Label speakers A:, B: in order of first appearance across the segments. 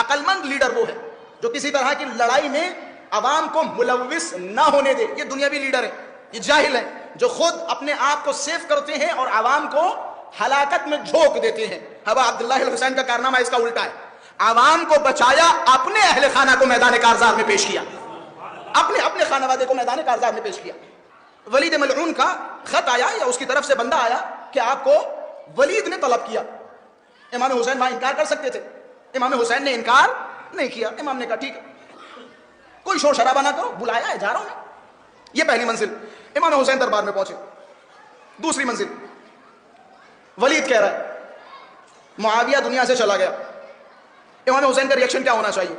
A: عقل مند لیڈر وہ ہے جو کسی طرح کی لڑائی میں عوام کو ملوث نہ ہونے دے. یہ دنیاوی لیڈر ہیں, یہ جاہل ہیں جو خود اپنے آپ کو سیف کرتے ہیں اور عوام کو ہلاکت میں جھونک دیتے ہیں. اب عبداللہ الحسین کا کارنامہ اس کا الٹا ہے. عوام کو بچایا, اپنے اہل خانہ کو میدان کارزار میں پیش کیا, اپنے خانوادے کو میدان کارزار میں پیش کیا. ولید ملعون کا خط آیا یا اس کی طرف سے بندہ آیا کہ آپ کو ولید نے طلب کیا. امام حسین وہاں انکار کر سکتے تھے, امام حسین نے انکار نہیں کیا. امام نے کہا ٹھیک ہے, کوئی شور شرابہ نہ کرو, بلایا ہے, جا رہا ہوں میں. یہ پہلی منزل, امام حسین دربار میں پہنچے. دوسری منزل, ولید کہہ رہا ہے معاویہ دنیا سے چلا گیا. امام حسین کا ریئیکشن کیا ہونا چاہیے؟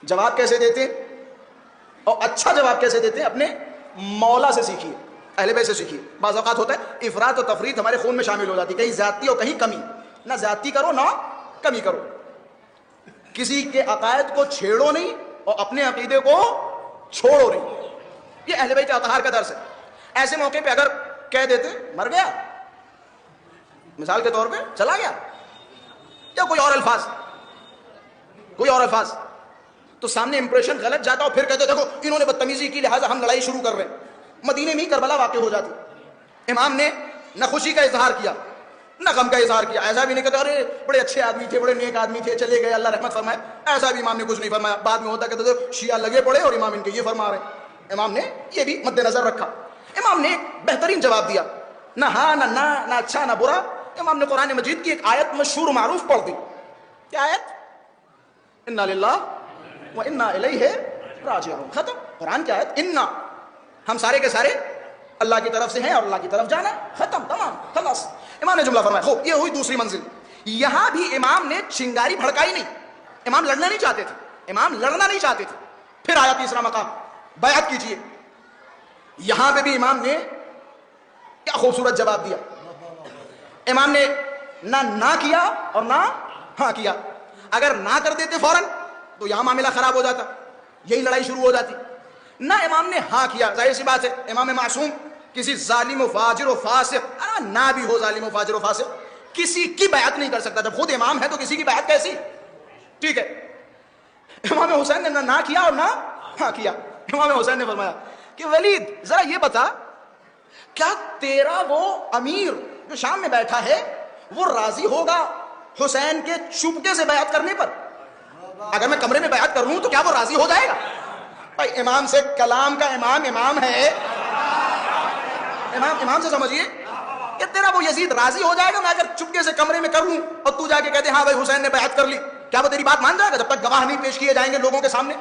A: جواب کیسے دیتے اور اچھا جواب کیسے دیتے؟ اپنے مولا سے سیکھیے, اہل بیت سے سیکھیے. بعض اوقات ہوتا ہے افراط و تفریط ہمارے خون میں شامل ہو جاتی, کہیں زیادتی اور کہیں کمی. نہ زیادتی کرو نہ کمی کرو, کسی کے عقائد کو چھیڑو نہیں اور اپنے عقیدے کو چھوڑو نہیں. یہ اہل بیت اطہار کا درس ہے. ایسے موقع پہ اگر کہہ دیتے مر گیا, مثال کے طور پہ چلا گیا, یا کوئی اور الفاظ, تو سامنے امپریشن غلط جاتا اور پھر کہتے دیکھو انہوں نے بدتمیزی کی لہٰذا ہم لڑائی شروع کر رہے ہیں. مدینے میں ہی کربلا واقع ہو جاتی. امام نے نہ خوشی کا اظہار کیا نہ غم کا اظہار کیا. ایسا بھی نہیں کہتے ارے بڑے اچھے آدمی تھے, بڑے نیک آدمی تھے, چلے گئے, اللہ رحمت فرمائے. ایسا بھی امام نے کچھ نہیں فرمایا. بعد میں ہوتا کہتے تھے شیعہ لگے پڑے اور امام ان کے یہ فرما رہے ہیں. امام نے یہ بھی مد نظر رکھا. امام نے ایک بہترین جواب دیا, نہ ہاں نہ اچھا نہ برا. امام نے قرآن مجید کی ایک آیت مشہور معروف پڑھ دی. کیا آیت؟ انا للہ و انا الیہ راجعون. ختم. قرآن کی آیت انا, ہم سارے کے سارے اللہ کی طرف سے ہیں اور اللہ کی طرف جانا. ختم, تمام, خلاص. امام نے جملہ فرمایا. خوب, یہ ہوئی دوسری منزل. یہاں بھی امام نے چنگاری بھڑکائی نہیں. امام لڑنا نہیں چاہتے تھے. پھر آیا تیسرا مقام, بیعت کیجیے. یہاں پہ بھی امام نے کیا خوبصورت جواب دیا. امام نے نہ کیا اور نہ ہاں کیا. اگر نہ کر دیتے فوراً تو یہاں معاملہ خراب ہو جاتا, یہی لڑائی شروع ہو جاتی. نہ امام نے ہاں کیا. ظاہر سی بات ہے امام معصوم کسی ظالم و فاجر و فاسق, نہ بھی ہو ظالم و فاجر و فاسق, کسی کی بیعت نہیں کر سکتا. جب خود امام ہے تو کسی کی بیعت کیسی؟ ٹھیک ہے. امام حسین نے نہ کیا اور نہ ہاں کیا. امام حسین نے فرمایا کہ ولید ذرا یہ بتا, کیا تیرا وہ امیر جو شام میں بیٹھا ہے وہ راضی ہوگا حسین کے چپکے سے بیعت کرنے پر؟ اگر میں کمرے میں بیعت کر لوں تو کیا وہ راضی ہو جائے گا؟ بھائی امام سے کلام کا امام ہے. امام سے سمجھیے کہ تیرا وہ یزید راضی ہو جائے گا میں اگر چپکے سے کمرے میں کر لوں اور تو جا کے کہتے ہاں بھائی حسین نے بیعت کر لی, کیا وہ تیری بات مان جائے گا جب تک گواہ نہیں پیش کیے جائیں گے لوگوں کے سامنے؟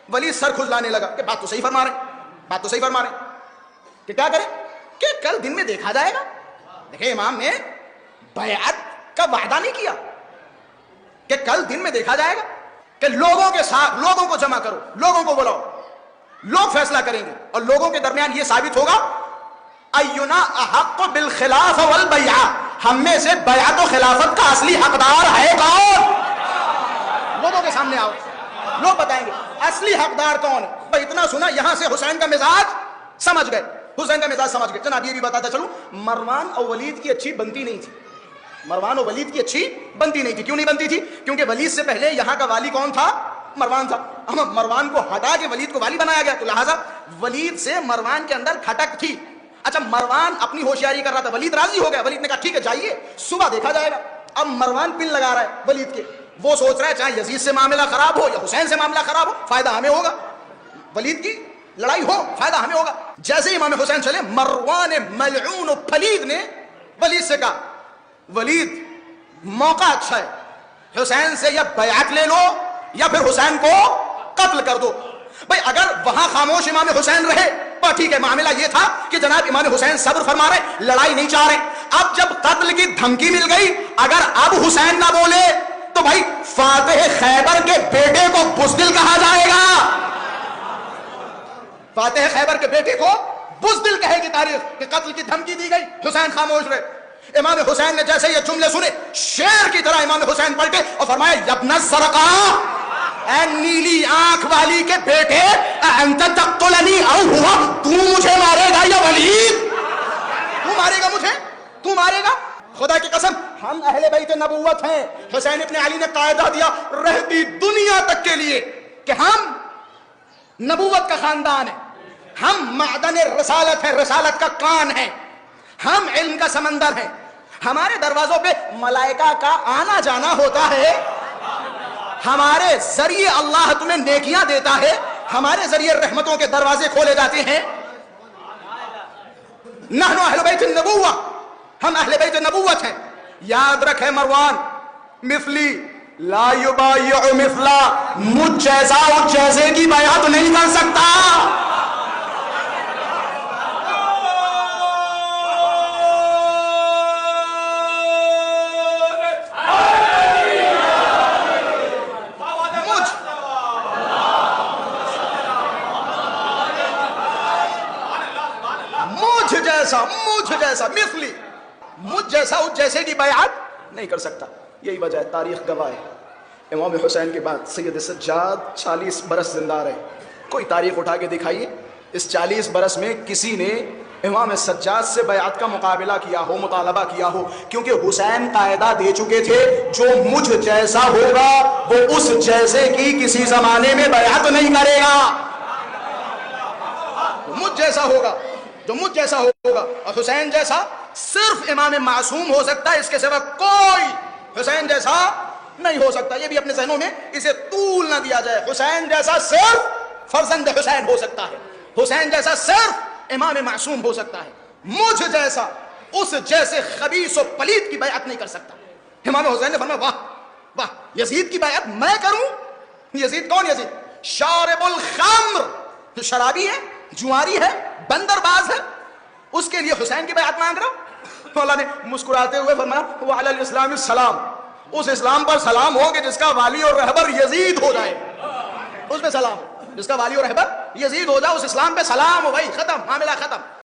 A: ولید سر کھجلانے لگا کہ بات تو صحیح فرما رہے کہ کیا کریں کہ کل دن میں دیکھا جائے گا. دیکھیں امام نے بیعت کا وعدہ نہیں کیا کہ کل دن میں دیکھا جائے گا, کہ لوگوں کے ساتھ لوگوں کو جمع کرو, لوگوں کو بلاؤ, لوگ فیصلہ کریں گے اور لوگوں کے درمیان یہ ثابت ہوگا اینا احق بالخلاف والبیعہ, ہم میں سے بیعت و خلافت کا اصلی حقدار ہے کون؟ لوگوں کے سامنے آؤ, لوگ بتائیں گے اصلی حقدار کون ہے. بھائی اتنا سنا, یہاں سے حسین کا مزاج سمجھ گئے. جناب یہ بھی بتاتا چلوں, مروان اور ولید کی اچھی بنتی نہیں تھی. کیوں نہیں بنتی تھی؟ کیونکہ ولید سے پہلے یہاں کا والی کون تھا؟ مروان تھا. مروان کو ہٹا کے ولید کو والی بنایا گیا, تو لہٰذا ولید سے مروان کے اندر کھٹک تھی. اچھا مروان اپنی ہوشیاری کر رہا تھا, ولید راضی ہو گیا. ولید نے کہا ٹھیک ہے جائیے, صبح دیکھا جائے گا. اب مروان پن لگا رہا ہے ولید کے, وہ سوچ رہا ہے چاہے یزید سے معاملہ خراب ہو یا حسین سے معاملہ خراب ہو, فائدہ ہمیں ہوگا, ولید کی لڑائی ہو فائدہ ہمیں ہوگا. جیسے ہی امام حسین چلے, مروان ملعون و پلید نے ولید سے کہا ولید موقع اچھا ہے, حسین سے یا بیعت لے لو یا پھر حسین کو قتل کر دو. بھائی اگر وہاں خاموش امام حسین رہے تو ٹھیک ہے, معاملہ یہ تھا کہ جناب امام حسین صبر فرما رہے, لڑائی نہیں چاہ رہے. اب جب قتل کی دھمکی مل گئی, اگر اب حسین نہ بولے تو بھائی فاتح خیبر کے بیٹے کو بزدل کہا جائے گا. فاتح خیبر کے بیٹے کو بزدل کہے گی تاریخ کہ قتل کی دھمکی دی گئی, حسین خاموش رہے. امام حسین نے جیسے یہ جملے سنے, شیر کی طرح امام حسین پلٹے اور فرمایا یبن الزرقاء, اے نیلی آنکھ والی کے بیٹے, انت تقتلنی او ہوا, تو مجھے مارے گا یا ولید؟ تو مارے گا مجھے, تو مارے گا. خدا کی قسم ہم اہل بیت نبوت ہیں. حسین ابن علی نے قاعدہ دیا رہتی دنیا تک کے لیے کہ ہم نبوت کا خاندان ہیں, ہم معدن رسالت ہیں, رسالت کا کان ہے, ہم علم کا سمندر ہیں. ہمارے دروازوں پہ ملائکہ کا آنا جانا ہوتا ہے, ہمارے ذریعے اللہ تمہیں نیکیاں دیتا ہے, ہمارے ذریعے رحمتوں کے دروازے کھولے جاتے ہیں. نحن اہل بیت النبوہ, ہم اہل بیت نبوت ہیں. یاد رکھے مروان, مثلی لا یبایع مثلا, مجھ جیسا اس جیسے کی بیعت نہیں کر سکتا. مجھ جیسا مثلی, مجھ جیسا اس جیسے کی بیعت نہیں کر سکتا. یہی وجہ ہے, تاریخ گواہ ہے. امام حسین کے بعد سید سجاد 40 برس زندہ رہے. کوئی تاریخ اٹھا کے دکھائیے اس 40 برس میں کسی نے امام سجاد سے بیعت کا مقابلہ کیا ہو, مطالبہ کیا ہو. کیونکہ حسین قاعدہ دے چکے تھے جو مجھ جیسا ہوگا وہ اس جیسے کی کسی زمانے میں بیعت نہیں کرے گا. مجھ جیسا ہوگا جو مجھ جیسا ہوگا, اور حسین جیسا صرف امام معصوم ہو سکتا ہے, اس کے سوا کوئی حسین جیسا نہیں ہو سکتا. یہ بھی اپنے ذہنوں میں اسے طول نہ دیا جائے. حسین جیسا صرف فرزند حسین ہو سکتا ہے, حسین جیسا صرف امام معصوم ہو سکتا ہے. مجھ جیسا اس جیسے خبیث و پلید کی بیعت نہیں کر سکتا. امام حسین نے فرمایا واہ واہ, یزید کی بیعت میں کروں. یزید کون؟ یزید شارب الخمر, جو شرابی ہے, جواری ہے, بندر باز ہے, اس کے لیے حسین کی بیعت مانگ رہا ہوں. تو اللہ نے مسکراتے ہوئے فرمایا وعلی الاسلام السلام, اس اسلام پر سلام ہو کہ جس کا والی اور رہبر یزید ہو جائے. اس پہ سلام, جس کا والی اور رہبر یزید ہو جائے, اس اسلام پہ سلام ہو, بھائی ختم, معاملہ ختم.